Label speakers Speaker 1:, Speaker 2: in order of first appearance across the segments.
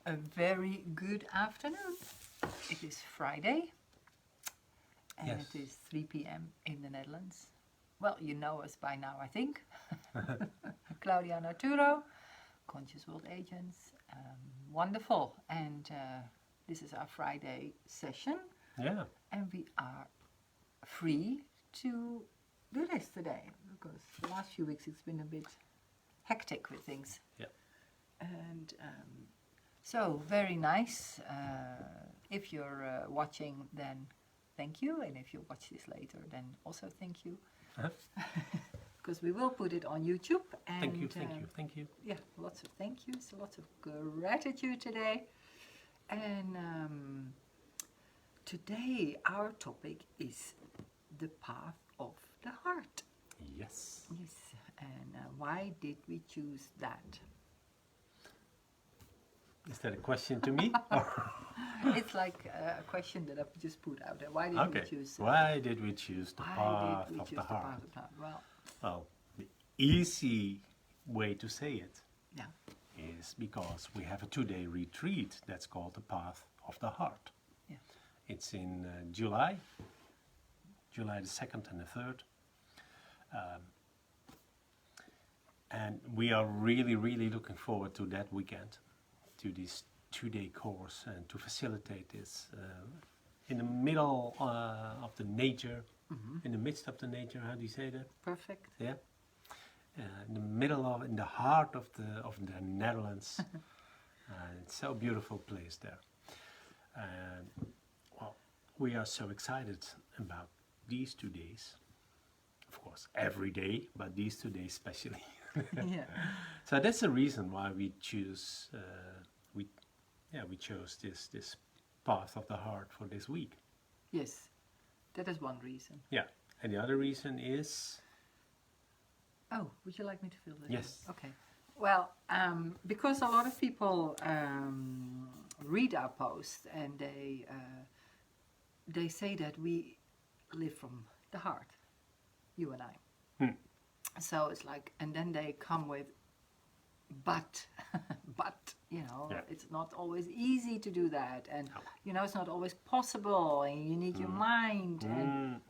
Speaker 1: A very good afternoon. It is Friday and
Speaker 2: Yes.
Speaker 1: it is 3 p.m. in the Netherlands. Well, you know us by now, I think. Claudia and Arturo, Conscious World Agents. Wonderful. And this is our Friday session.
Speaker 2: Yeah.
Speaker 1: And we are free to do this today because the last few weeks it's been a bit hectic with things.
Speaker 2: Yeah.
Speaker 1: And so, very nice. If you're watching, then thank you. And if you watch this later, then also thank you. Because we will put it on YouTube. And,
Speaker 2: Thank you, thank you, thank you.
Speaker 1: Yeah, lots of thank yous, lots of gratitude today. And today our topic is the path of the heart.
Speaker 2: Yes.
Speaker 1: Yes. And why did we choose that?
Speaker 2: Is that a question to me?
Speaker 1: It's like a question that I just put out there. Why did we choose?
Speaker 2: Why did we choose the
Speaker 1: Why
Speaker 2: path
Speaker 1: did we
Speaker 2: of
Speaker 1: choose
Speaker 2: the
Speaker 1: the
Speaker 2: heart?
Speaker 1: path of the heart? Well,
Speaker 2: Well, the easy way to say it
Speaker 1: yeah.
Speaker 2: is because we have a 2-day retreat that's called the Path of the Heart.
Speaker 1: Yeah.
Speaker 2: It's in July the 2nd and the 3rd. And we are really, really looking forward to that weekend, to this 2-day course, and to facilitate this in the middle of the nature, in the midst of the nature. How do you say that?
Speaker 1: Perfect.
Speaker 2: Yeah, in the middle of, in the heart of the Netherlands. It's so beautiful place there. And well, we are so excited about these 2 days. Of course, every day, but these 2 days especially.
Speaker 1: Yeah.
Speaker 2: So that's the reason why we choose. We chose this path of the heart for this week.
Speaker 1: Yes, that is one reason.
Speaker 2: Yeah, and the other reason is.
Speaker 1: Oh, would you like me to fill that?
Speaker 2: Yes.
Speaker 1: In? Okay. Well, because a lot of people read our posts and they say that we live from the heart, you and I. So it's like, and then they come with, but,
Speaker 2: Yeah.
Speaker 1: it's not always easy to do that, and it's not always possible, and you need your mind, and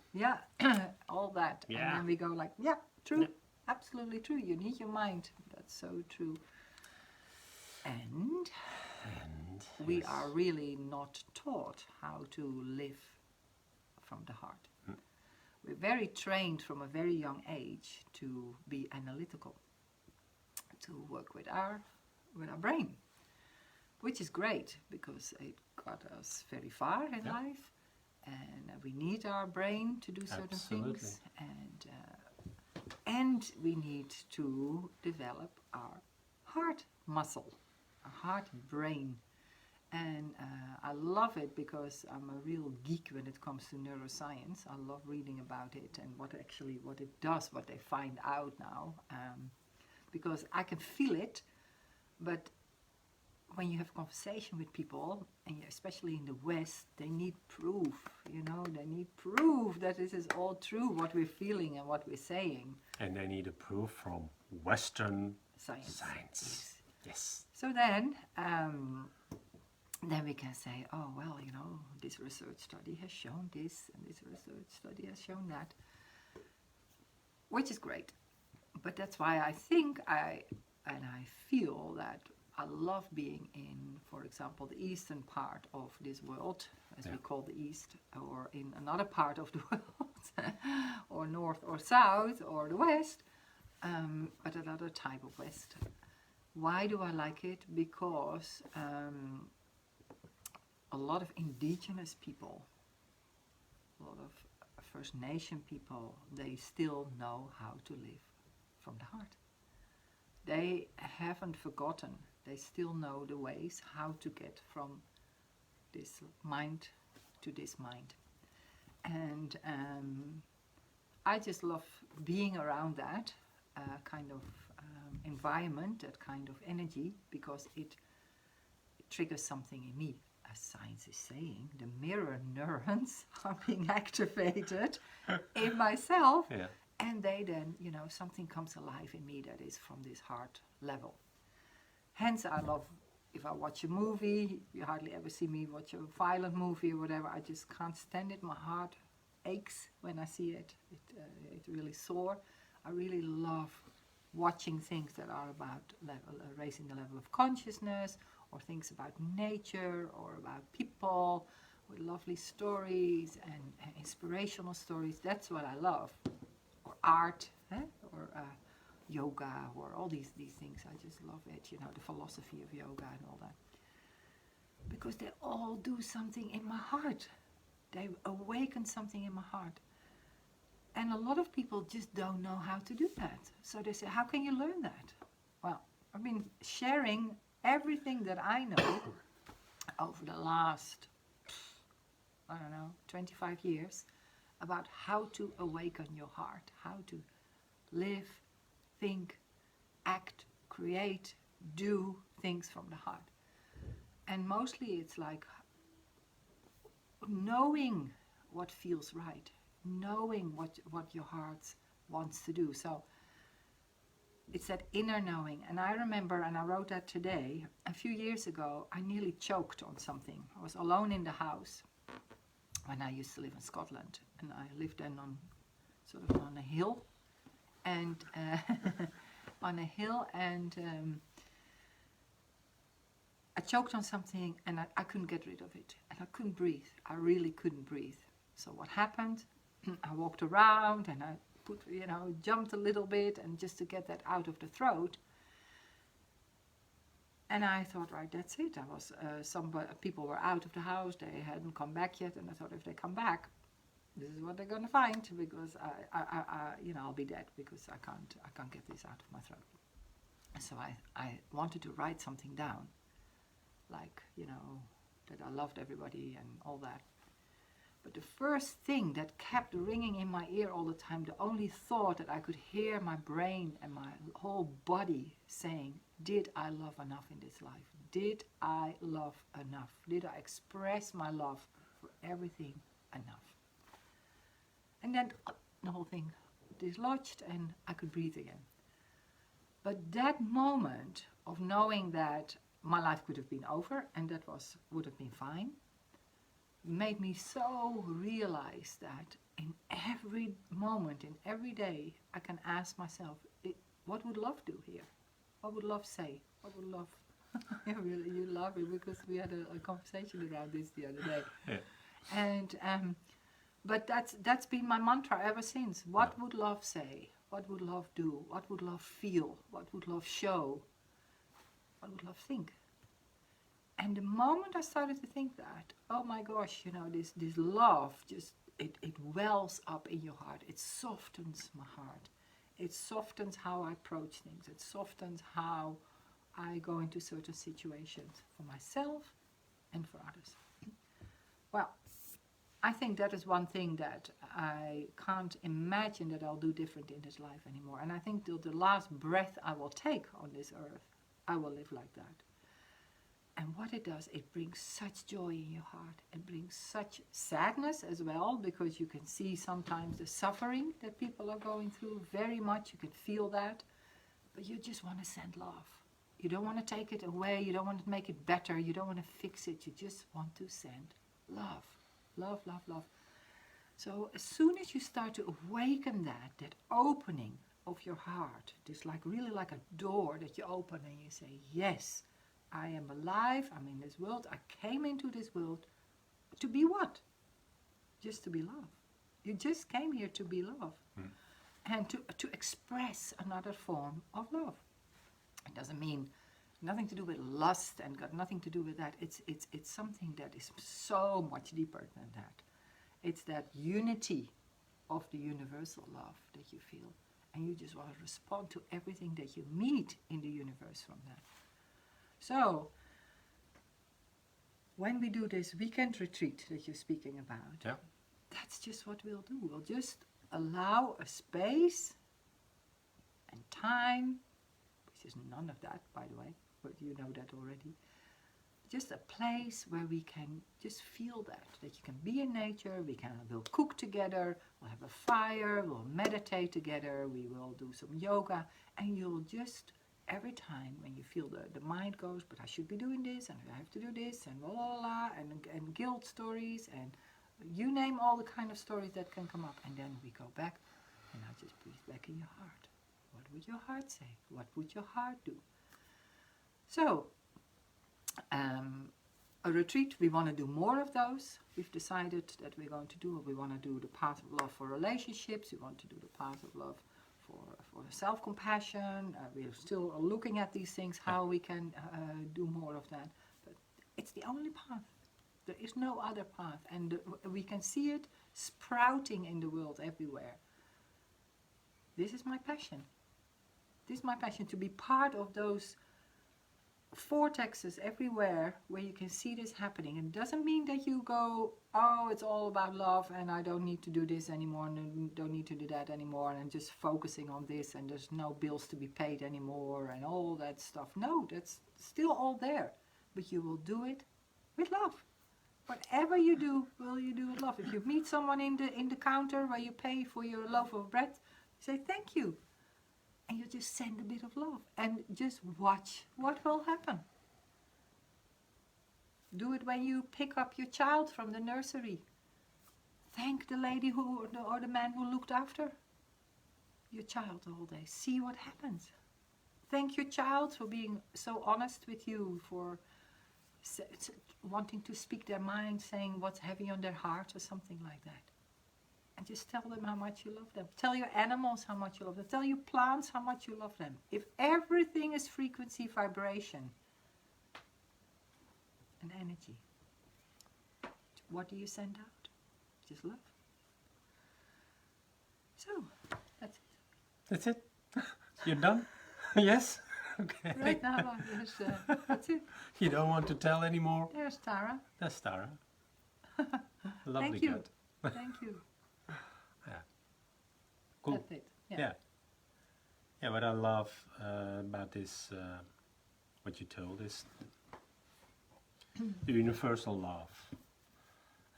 Speaker 1: all that,
Speaker 2: Yeah.
Speaker 1: and then we go like, yeah, true,
Speaker 2: Yeah.
Speaker 1: absolutely true. You need your mind. That's so true. And we
Speaker 2: yes.
Speaker 1: are really not taught how to live from the heart. We're very trained from a very young age to be analytical, to work with our brain, which is great because it got us very far in life, and we need our brain to do certain things, and we need to develop our heart muscle, our heart brain. And I love it because I'm a real geek when it comes to neuroscience. I love reading about it and what it does, what they find out now. Because I can feel it, but when you have conversation with people, and especially in the West, they need proof, they need proof that this is all true, what we're feeling and what we're saying.
Speaker 2: And they need a proof from Western
Speaker 1: Science.
Speaker 2: Yes.
Speaker 1: So then we can say, oh, well, this research study has shown this, and this research study has shown that, which is great. But that's why I think I feel that I love being in, for example, the eastern part of this world, as we call the East, or in another part of the world, or North or South, or the West, but another type of West. Why do I like it? Because a lot of indigenous people, a lot of First Nation people, they still know how to live from the heart. They haven't forgotten. They still know the ways how to get from this mind to this mind. And I just love being around that kind of environment, that kind of energy, because it triggers something in me. As science is saying, the mirror neurons are being activated in myself, and they then, something comes alive in me that is from this heart level. Hence, I love if I watch a movie, you hardly ever see me watch a violent movie or whatever. I just can't stand it. My heart aches when I see it. It really sore. I really love watching things that are about raising the level of consciousness, or things about nature, or about people with lovely stories and inspirational stories. That's what I love. Or art, or yoga, or all these things. I just love it, the philosophy of yoga and all that. Because they all do something in my heart. They awaken something in my heart. And a lot of people just don't know how to do that. So they say, how can you learn that? Well, I've been sharing everything that I know over the last, 25 years, about how to awaken your heart, how to live, think, act, create, do things from the heart. And mostly it's like knowing what feels right, knowing what your heart wants to do. So it's that inner knowing. And I remember, and I wrote that today, a few years ago, I nearly choked on something. I was alone in the house when I used to live in Scotland. And I lived then on a hill. And on a hill, and I choked on something, and I couldn't get rid of it. And I couldn't breathe. I really couldn't breathe. So what happened? I walked around, and I jumped a little bit, and just to get that out of the throat. And I thought, right, that's it. People were out of the house. They hadn't come back yet, and I thought, if they come back, this is what they're going to find, because I'll be dead, because I can't get this out of my throat. So I wanted to write something down, like, that I loved everybody and all that. But the first thing that kept ringing in my ear all the time, the only thought that I could hear my brain and my whole body saying, did I love enough in this life? Did I love enough? Did I express my love for everything enough? And then the whole thing dislodged, and I could breathe again. But that moment of knowing that my life could have been over, and that would have been fine, made me so realize that in every moment, in every day, I can ask myself, what would love do here? What would love say? What would love... You love it, because we had a conversation around this the other day. Yeah. And but that's been my mantra ever since. What would love say? What would love do? What would love feel? What would love show? What would love think? And the moment I started to think that, oh my gosh, this love, just it wells up in your heart. It softens my heart. It softens how I approach things. It softens how I go into certain situations for myself and for others. Well, I think that is one thing that I can't imagine that I'll do different in this life anymore. And I think till the last breath I will take on this earth, I will live like that. And what it does, it brings such joy in your heart. It brings such sadness as well, because you can see sometimes the suffering that people are going through very much. You can feel that. But you just want to send love. You don't want to take it away. You don't want to make it better. You don't want to fix it. You just want to send love. Love, love, love. So as soon as you start to awaken that opening of your heart, just really like a door that you open and you say, yes, I am alive, I'm in this world, I came into this world to be what? Just to be love. You just came here to be love. And to express another form of love. It doesn't mean nothing to do with lust and got nothing to do with that. It's something that is so much deeper than that. It's that unity of the universal love that you feel. And you just want to respond to everything that you meet in the universe from that. So, when we do this weekend retreat that you're speaking about, that's just what we'll do. We'll just allow a space and time, which is none of that, by the way, but you know that already. Just a place where we can just feel that you can be in nature, we'll cook together, we'll have a fire, we'll meditate together, we will do some yoga, and you'll just every time when you feel the mind goes, but I should be doing this and I have to do this and la la la and guilt stories and you name all the kind of stories that can come up, and then we go back and I just breathe back in your heart. What would your heart say? What would your heart do? So, a retreat, we want to do more of those. We've decided that we're going to do, we want to do the path of love for relationships, we want to do the path of love for self-compassion. We're still looking at these things, how we can do more of that. But it's the only path. There is no other path. And we can see it sprouting in the world everywhere. This is my passion. This is my passion, to be part of those vortexes everywhere where you can see this happening. It doesn't mean that you go, oh, it's all about love and I don't need to do this anymore and don't need to do that anymore and just focusing on this and there's no bills to be paid anymore and all that stuff. No, that's still all there, but you will do it with love. Whatever you do, will you do with love. If you meet someone in the counter where you pay for your loaf of bread, say thank you. And you just send a bit of love and just watch what will happen. Do it when you pick up your child from the nursery. Thank the lady or the man who looked after your child all day. See what happens. Thank your child for being so honest with you, for wanting to speak their mind, saying what's heavy on their heart or something like that. And just tell them how much you love them. Tell your animals how much you love them. Tell your plants how much you love them. If everything is frequency, vibration, and energy, what do you send out? Just love. So, that's it.
Speaker 2: That's it? You're done? Yes? Okay.
Speaker 1: Right now, that's it.
Speaker 2: You don't want to tell anymore?
Speaker 1: There's Tara.
Speaker 2: That's Tara. Lovely
Speaker 1: Thank you.
Speaker 2: cat.
Speaker 1: Thank you.
Speaker 2: Yeah. Cool.
Speaker 1: That's it.
Speaker 2: Yeah. Yeah, what I love about this, what you told, is the universal love.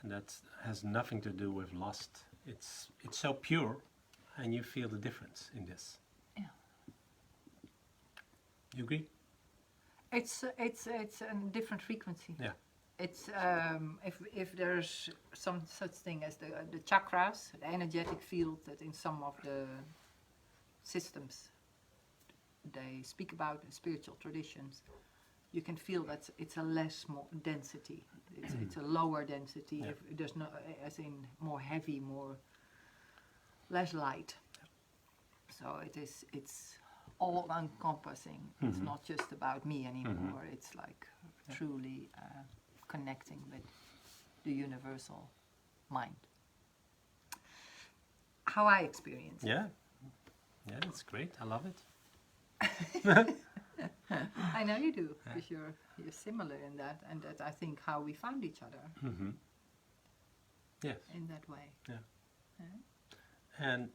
Speaker 2: And that has nothing to do with lust. It's so pure, and you feel the difference in this.
Speaker 1: Yeah.
Speaker 2: You agree?
Speaker 1: It's a different frequency.
Speaker 2: Yeah.
Speaker 1: It's if there's some such thing as the chakras, the energetic field that in some of the systems they speak about in spiritual traditions, you can feel that it's a more density. It's a lower density.
Speaker 2: Yeah.
Speaker 1: If there's no, as in more heavy, less light. So it's all encompassing. It's not just about me anymore. It's like truly connecting with the universal mind. How I experience it.
Speaker 2: Yeah. Yeah, that's great. I love it.
Speaker 1: I know you do, because you're similar in that, and that I think how we found each other
Speaker 2: Yes.
Speaker 1: in that way.
Speaker 2: Yeah.
Speaker 1: Yeah.
Speaker 2: And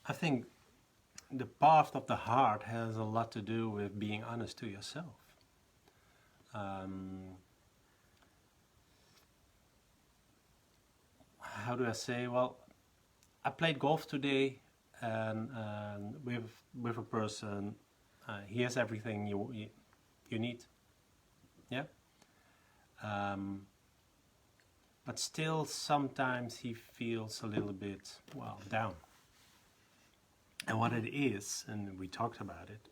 Speaker 2: I think the path of the heart has a lot to do with being honest to yourself. How do I say? Well, I played golf today, and with a person. He has everything you need. Yeah. But still, sometimes he feels a little bit, well, down. And what it is, and we talked about it,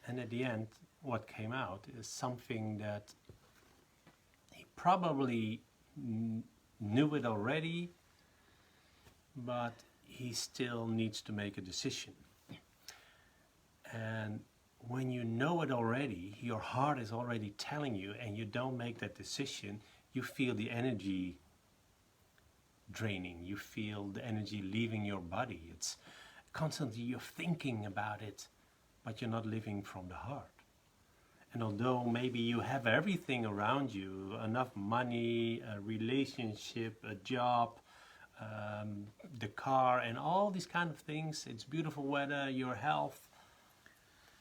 Speaker 2: and at the end, what came out is something that he probably knew it already, but he still needs to make a decision. And when you know it already, your heart is already telling you, and you don't make that decision, you feel the energy draining. You feel the energy leaving your body. It's constantly you're thinking about it, but you're not living from the heart. And although maybe you have everything around you, enough money, a relationship, a job, the car, and all these kind of things, it's beautiful weather, your health,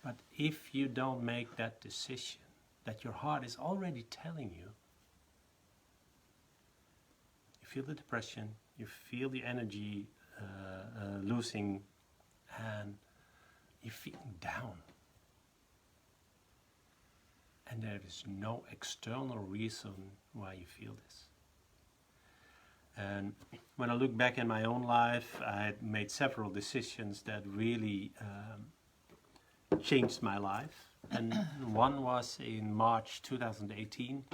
Speaker 2: but if you don't make that decision that your heart is already telling you, you feel the depression, you feel the energy losing, and you're feeling down. And there is no external reason why you feel this. And when I look back in my own life, I had made several decisions that really changed my life. And one was in March 2018.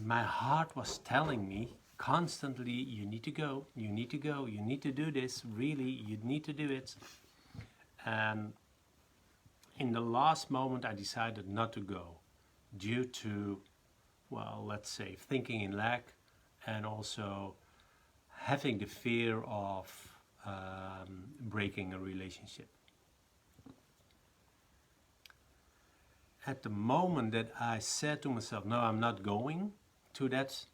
Speaker 2: My heart was telling me constantly, you need to go, you need to go, you need to do this, really, you need to do it. And in the last moment I decided not to go due to, well, let's say, thinking in lack and also having the fear of breaking a relationship. At the moment that I said to myself, no, I'm not going to that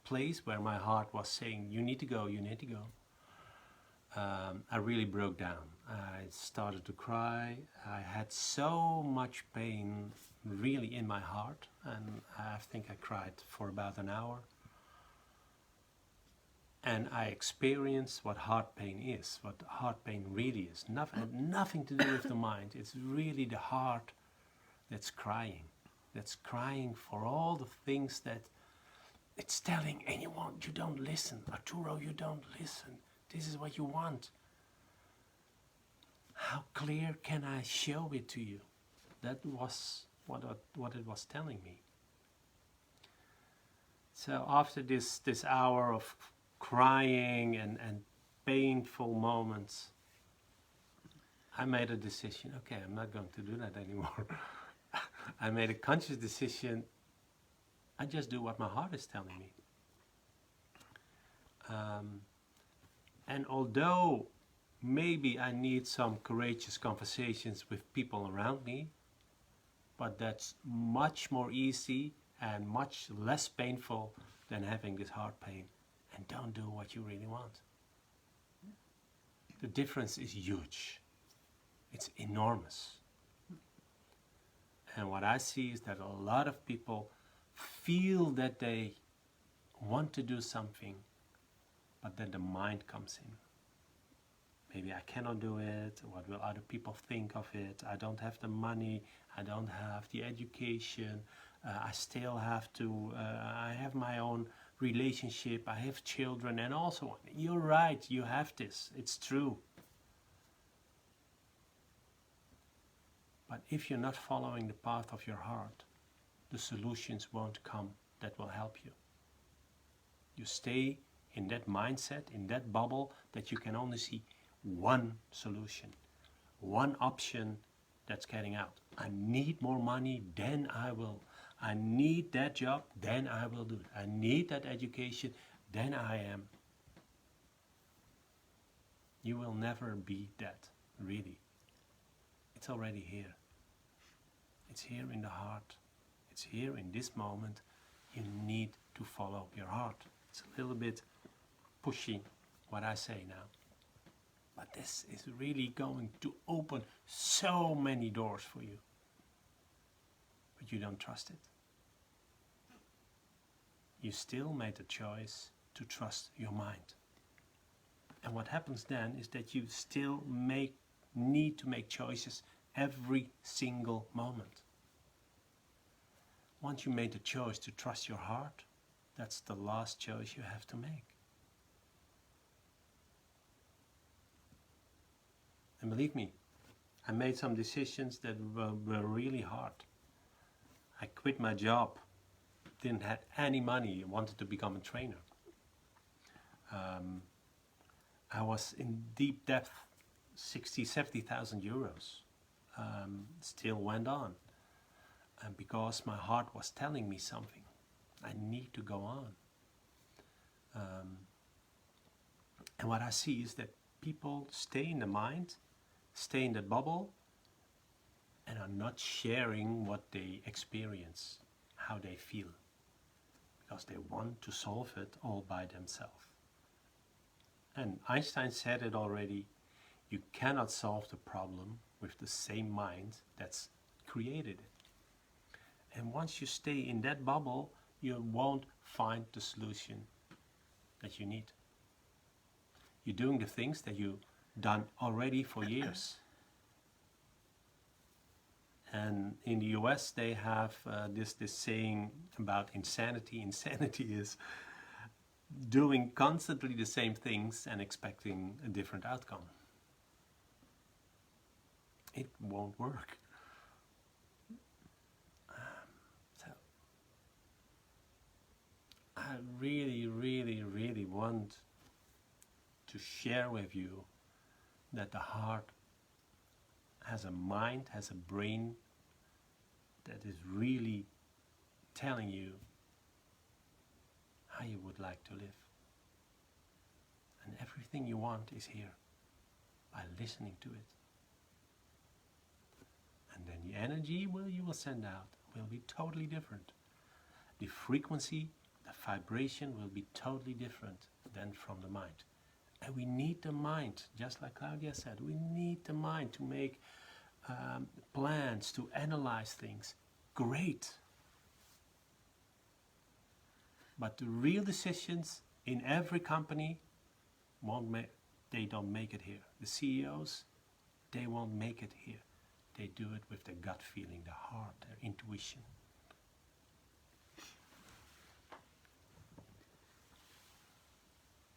Speaker 2: place where my heart was saying, you need to go, you need to go, I really broke down. I started to cry. I had so much pain really in my heart, and I think I cried for about an hour. And I experienced what heart pain is, what heart pain really is. Nothing to do with the mind. It's really the heart that's crying for all the things that it's telling anyone. You don't listen, Arturo, you don't listen. This is what you want. How clear can I show it to you? That was what it was telling me. So after this hour of crying and painful moments, I made a decision. Okay, I'm not going to do that anymore. I made a conscious decision. I just do what my heart is telling me. And although maybe I need some courageous conversations with people around me, but that's much more easy and much less painful than having this heart pain and don't do what you really want. The difference is huge. It's enormous. And what I see is that a lot of people feel that they want to do something, but then the mind comes in. Maybe I cannot do it. What will other people think of it? I don't have the money. I don't have the education. I still have to, I have my own relationship. I have children and also, you're right, you have this. It's true. But if you're not following the path of your heart, the solutions won't come that will help you. You stay in that mindset, in that bubble, that you can only see one solution, one option that's getting out. I need more money, then I will. I need that job, then I will do it. I need that education, then I am. You will never be that, really. It's already here. It's here in the heart. It's here in this moment. You need to follow your heart. It's a little bit pushy what I say now. But this is really going to open so many doors for you. But you don't trust it. You still made the choice to trust your mind. And what happens then is that you still need to make choices every single moment. Once you made the choice to trust your heart, that's the last choice you have to make. And believe me, I made some decisions that were really hard. I quit my job, didn't have any money, wanted to become a trainer. I was in deep debt, 70,000 euros. Still went on. And because my heart was telling me something, I need to go on. And what I see is that people stay in the mind, stay in that bubble, and are not sharing what they experience, how they feel, because they want to solve it all by themselves. And Einstein said it already, you cannot solve the problem with the same mind that's created it. And once you stay in that bubble, you won't find the solution that you need. You're doing the things that you done already for years. And in the US, they have this saying about insanity. Insanity is doing constantly the same things and expecting a different outcome. It won't work. So I really, really, really want to share with you that the heart has a mind, has a brain that is really telling you how you would like to live. And everything you want is here by listening to it. And then the energy you will send out will be totally different. The frequency, the vibration will be totally different than from the mind. And we need the mind, just like Claudia said, we need the mind to make plans, to analyze things. Great. But the real decisions in every company they don't make it here. The CEOs, they won't make it here. They do it with their gut feeling, their heart, their intuition.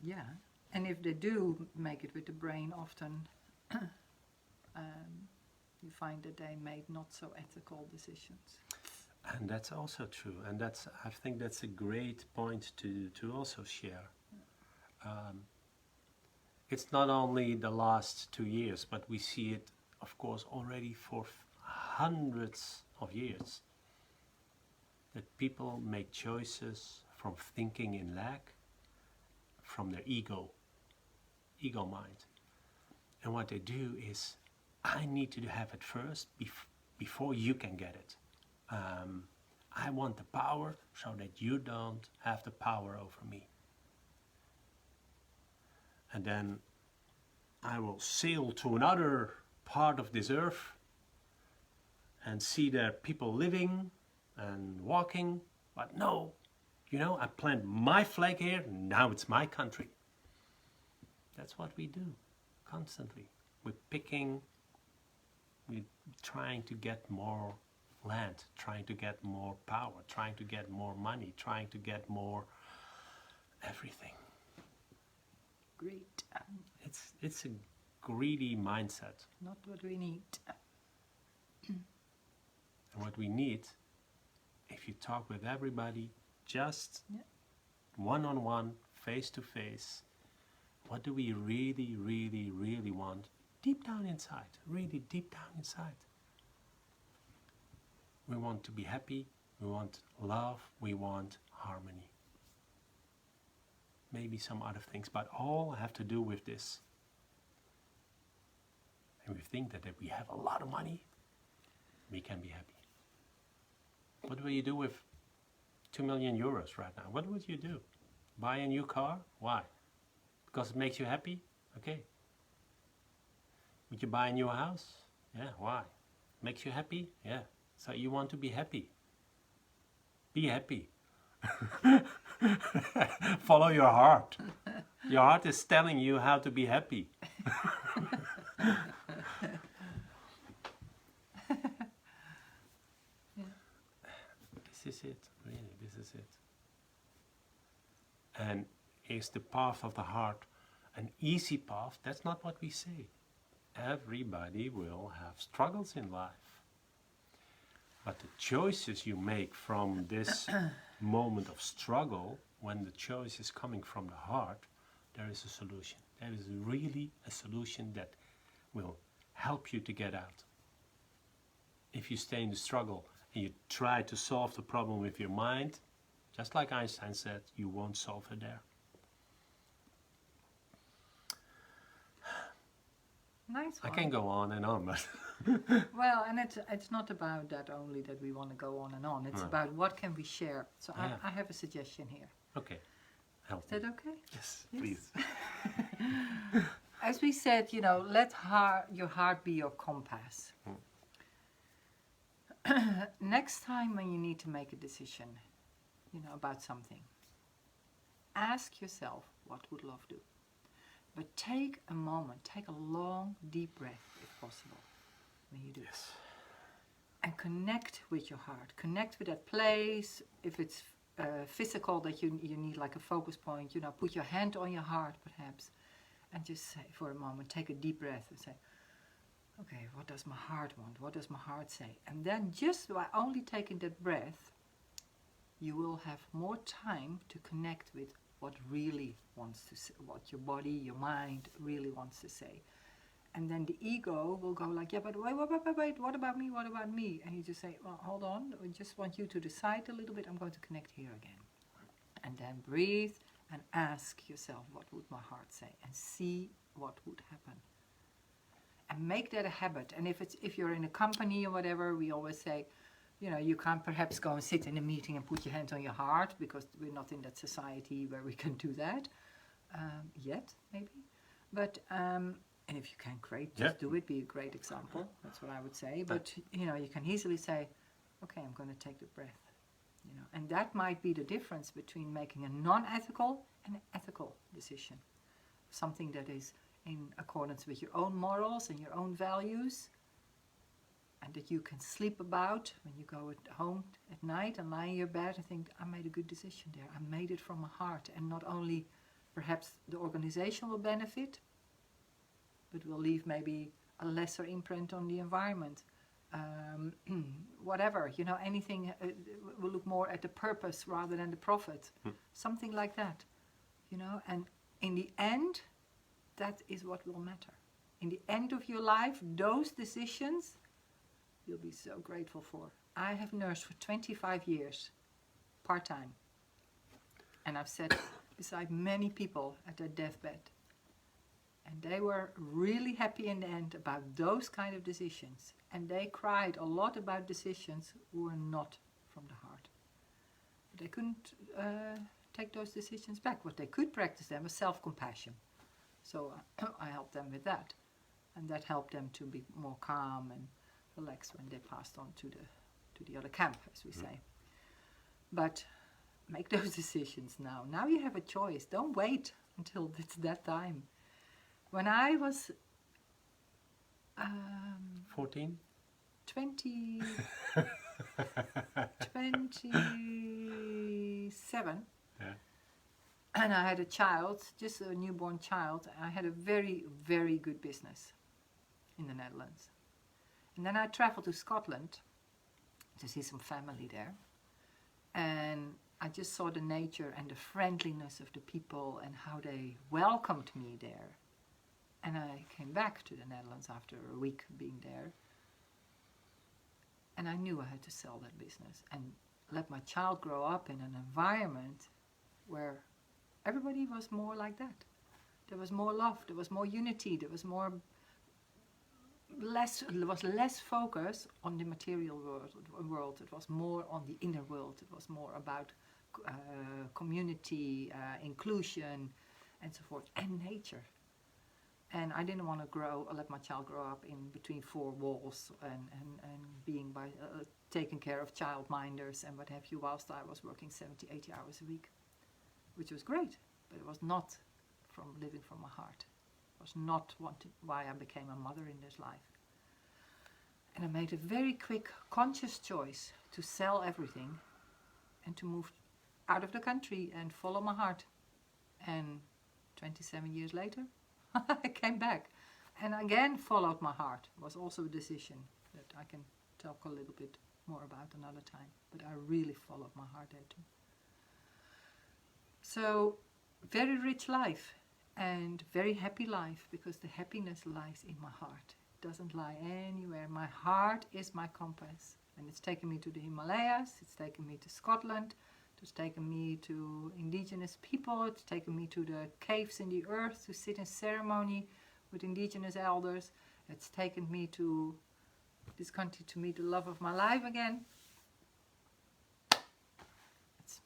Speaker 1: Yeah, and if they do make it with the brain, often you find that they made not so ethical decisions.
Speaker 2: And that's also true. And I think that's a great point to also share. It's not only the last 2 years, but we see it, of course, already for hundreds of years. That people make choices from thinking in lack, from their ego mind. And what they do is, I need to have it first before you can get it. I want the power so that you don't have the power over me. And then I will sail to another part of this earth and see there people living and walking. But no, I plant my flag here, now it's my country. That's what we do constantly. We're trying to get more land, trying to get more power, trying to get more money, trying to get more everything.
Speaker 1: Great.
Speaker 2: It's a greedy mindset.
Speaker 1: Not what we need.
Speaker 2: And what we need, if you talk with everybody, just one-on-one, face-to-face, what do we really, really, really want? Deep down inside, really deep down inside. We want to be happy, we want love, we want harmony. Maybe some other things, but all have to do with this. And we think that if we have a lot of money, we can be happy. What will you do with 2 million euros right now? What would you do? Buy a new car? Why? Because it makes you happy? Okay. Would you buy a new house? Yeah, why? Makes you happy? Yeah. So you want to be happy. Be happy. Follow your heart. Your heart is telling you how to be happy. This is it, really, this is it. And is the path of the heart an easy path? That's not what we say. Everybody will have struggles in life. But the choices you make from this moment of struggle, when the choice is coming from the heart, there is a solution. There is really a solution that will help you to get out. If you stay in the struggle and you try to solve the problem with your mind, just like Einstein said, you won't solve it there.
Speaker 1: Nice one.
Speaker 2: I can go on and on, but
Speaker 1: Well, and it's not about that only that we want to go on and on. It's about what can we share. So
Speaker 2: Yeah.
Speaker 1: I have a suggestion here.
Speaker 2: okay, help
Speaker 1: Is
Speaker 2: me.
Speaker 1: that okay?
Speaker 2: Yes,
Speaker 1: Yes.
Speaker 2: please.
Speaker 1: As we said, let your heart be your compass. Next time when you need to make a decision, about something, ask yourself, what would love do? But take a moment, take a long, deep breath, if possible, when you do.
Speaker 2: Yes.
Speaker 1: And connect with your heart. Connect with that place. If it's physical, that you need like a focus point, put your hand on your heart, perhaps, and just say for a moment, take a deep breath and say, okay, what does my heart want? What does my heart say? And then just by only taking that breath, you will have more time to connect with what really wants to say, what your body, your mind really wants to say. And then the ego will go like, yeah, but wait, what about me, what about me? And you just say, well, hold on, I just want you to decide a little bit, I'm going to connect here again. And then breathe and ask yourself, what would my heart say? And see what would happen. And make that a habit. And if you're in a company or whatever, we always say, you can't perhaps go and sit in a meeting and put your hand on your heart, because we're not in that society where we can do that yet, maybe. But and if you can, great, just do it. Be a great example. That's what I would say. But you can easily say, okay, I'm going to take the breath. And that might be the difference between making a non-ethical and an ethical decision. Something that is in accordance with your own morals and your own values, and that you can sleep about when you go at home at night and lie in your bed and think, I made a good decision there. I made it from my heart. And not only perhaps the organization will benefit, but will leave maybe a lesser imprint on the environment. Whatever, anything will look more at the purpose rather than the profit. Something like that, and in the end, that is what will matter. In the end of your life, those decisions you'll be so grateful for. I have nursed for 25 years, part-time. And I've sat beside many people at their deathbed. And they were really happy in the end about those kind of decisions. And they cried a lot about decisions who were not from the heart. But they couldn't take those decisions back. What they could practice them was self-compassion. So I helped them with that. And that helped them to be more calm and relaxed when they passed on to the other camp, as we say. But make those decisions now. Now you have a choice. Don't wait until it's that time. When I was
Speaker 2: 14?
Speaker 1: 27, and I had a child, just a newborn child. I had a very, very good business in the Netherlands. And then I traveled to Scotland to see some family there. And I just saw the nature and the friendliness of the people and how they welcomed me there. And I came back to the Netherlands after a week being there. And I knew I had to sell that business and let my child grow up in an environment where everybody was more like that. There was more love, there was more unity, there was less focus on the material world. It was more on the inner world. It was more about community, inclusion, and so forth, and nature. And I didn't want to let my child grow up in between four walls and being taking care of childminders and what have you, whilst I was working 70, 80 hours a week, which was great, but it was not from living from my heart. It was not why I became a mother in this life. And I made a very quick, conscious choice to sell everything and to move out of the country and follow my heart. And 27 years later, I came back and again followed my heart. It was also a decision that I can talk a little bit more about another time. But I really followed my heart there too. So, very rich life and very happy life, because the happiness lies in my heart. It doesn't lie anywhere. My heart is my compass. And it's taken me to the Himalayas, it's taken me to Scotland, it's taken me to indigenous people, it's taken me to the caves in the earth to sit in ceremony with indigenous elders. It's taken me to this country to meet the love of my life again. It's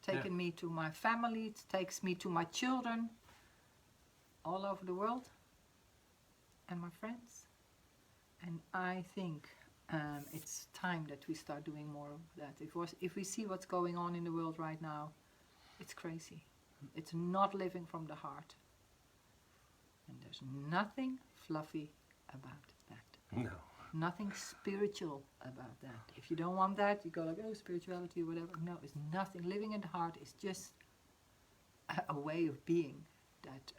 Speaker 1: taken me to my family, it takes me to my children all over the world and my friends. And I think it's time that we start doing more of that. If we see what's going on in the world right now, it's crazy. It's not living from the heart. And there's nothing fluffy about that.
Speaker 2: No.
Speaker 1: Nothing spiritual about that. If you don't want that, you go like, oh, spirituality or whatever. No, it's nothing. Living in the heart is just a way of being that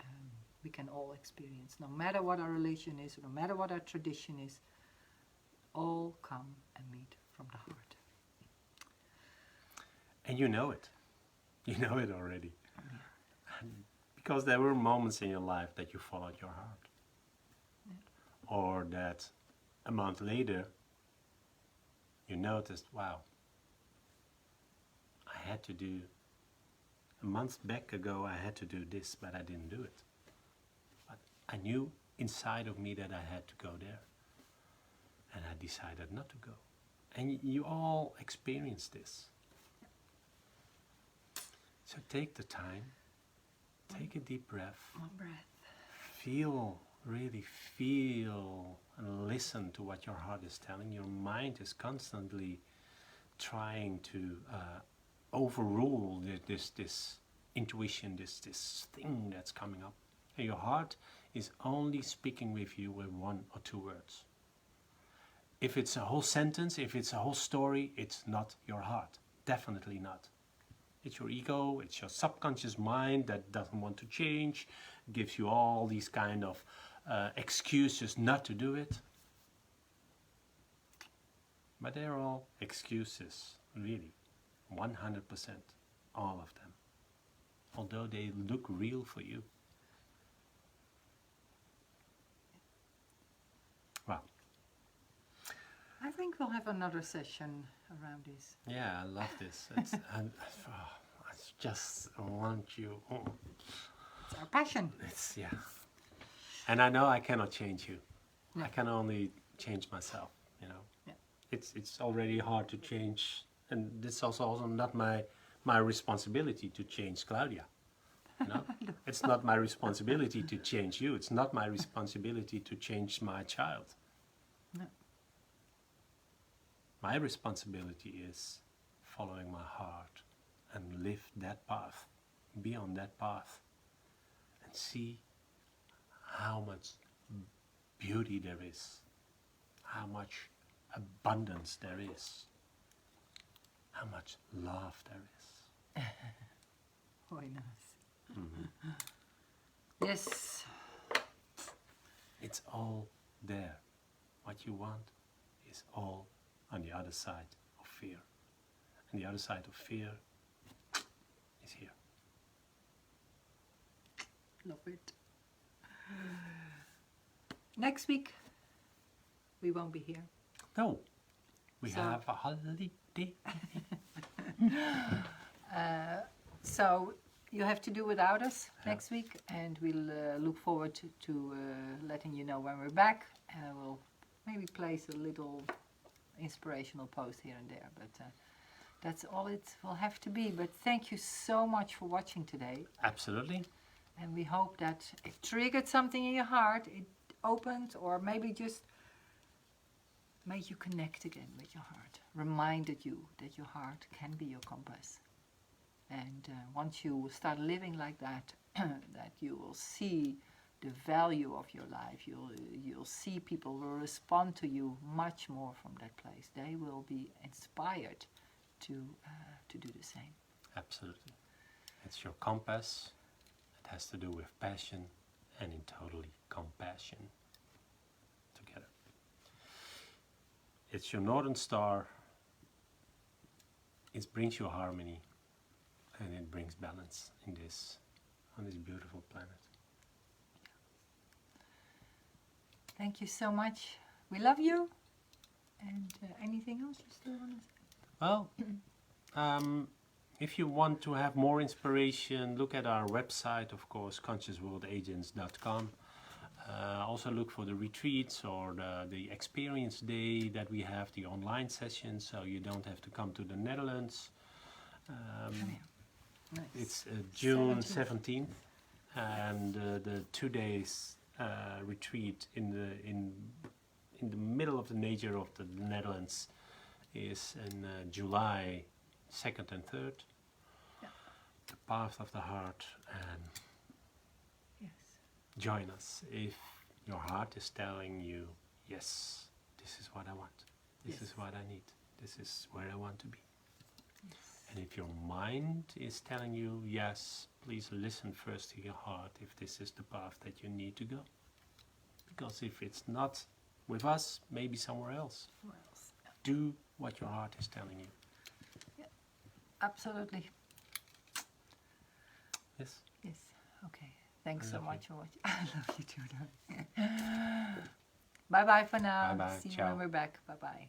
Speaker 1: we can all experience. No matter what our religion is, no matter what our tradition is, all come and meet from the heart.
Speaker 2: And you know it. You know it already. Because there were moments in your life that you followed your heart. Yeah. Or that a month later, you noticed, wow, I had to do, a month back ago I had to do this, but I didn't do it. But I knew inside of me that I had to go there. And I decided not to go. And you all experienced this. So take the time, take a deep breath.
Speaker 1: One breath.
Speaker 2: Really feel and listen to what your heart is telling. Your mind is constantly trying to overrule this intuition, this thing that's coming up. And your heart is only speaking with you with 1 or 2 words. If it's a whole sentence, if it's a whole story, it's not your heart. Definitely not. It's your ego, it's your subconscious mind that doesn't want to change, gives you all these kind of excuses not to do it. But they're all excuses, really, 100%, all of them. Although they look real for you. Well,
Speaker 1: I think we'll have another session around this.
Speaker 2: yeah, I love this. It's, I just want you. Oh.
Speaker 1: It's our passion.
Speaker 2: It's, yeah. And I know I cannot change you.
Speaker 1: No.
Speaker 2: I can only change myself, you know.
Speaker 1: Yeah.
Speaker 2: It's already hard to change, and it's also not my responsibility to change Claudia. You know? It's not my responsibility to change you. It's not my responsibility to change my child.
Speaker 1: No.
Speaker 2: My responsibility is following my heart and live that path, be on that path, and see how much beauty there is, how much abundance there is, how much love there is.
Speaker 1: Very nice.
Speaker 2: Mm-hmm.
Speaker 1: Yes.
Speaker 2: It's all there. What you want is all on the other side of fear. And the other side of fear is here.
Speaker 1: Love it. Next week, we won't be here.
Speaker 2: No, we
Speaker 1: So-
Speaker 2: have a holiday.
Speaker 1: So you have to do without us next week, and we'll look forward to letting you know when we're back. We'll maybe place a little inspirational post here and there, but that's all it will have to be. But thank you so much for watching today,
Speaker 2: Absolutely.
Speaker 1: and we hope that it triggered something in your heart, it opened, or maybe just made you connect again with your heart, reminded you that your heart can be your compass. And once you start living like that, that you will see the value of your life. You'll see people will respond to you much more from that place. They will be inspired to do the same.
Speaker 2: Absolutely. It's your compass. It has to do with passion and in totally compassion together. It's your northern star. It brings you harmony and it brings balance on this beautiful planet.
Speaker 1: Thank you so much. We love you. And anything else you still want to say?
Speaker 2: Well, if you want to have more inspiration, look at our website, of course, consciousworldagents.com. Also look for the retreats or the experience day that we have, the online sessions, so you don't have to come to the Netherlands.
Speaker 1: Nice.
Speaker 2: It's June 17th, and the 2 days retreat in the middle of the nature of the Netherlands is in July 2nd and 3rd.
Speaker 1: Yeah.
Speaker 2: The path of the heart, and
Speaker 1: Yes.
Speaker 2: join us if your heart is telling you, yes, this is what I want, this
Speaker 1: Yes.
Speaker 2: is what I need, this is where I want to be.
Speaker 1: Yes.
Speaker 2: And if your mind is telling you, yes, please listen first to your heart if this is the path that you need to go. Because if it's not with us, maybe somewhere else.
Speaker 1: Where else? Yeah.
Speaker 2: Do what your heart is telling you.
Speaker 1: Absolutely.
Speaker 2: Yes.
Speaker 1: Yes. Okay. Thanks
Speaker 2: I
Speaker 1: so
Speaker 2: love
Speaker 1: much for watching. I love you too. Bye bye for now.
Speaker 2: Bye-bye.
Speaker 1: See you
Speaker 2: Ciao.
Speaker 1: when we're back. Bye bye.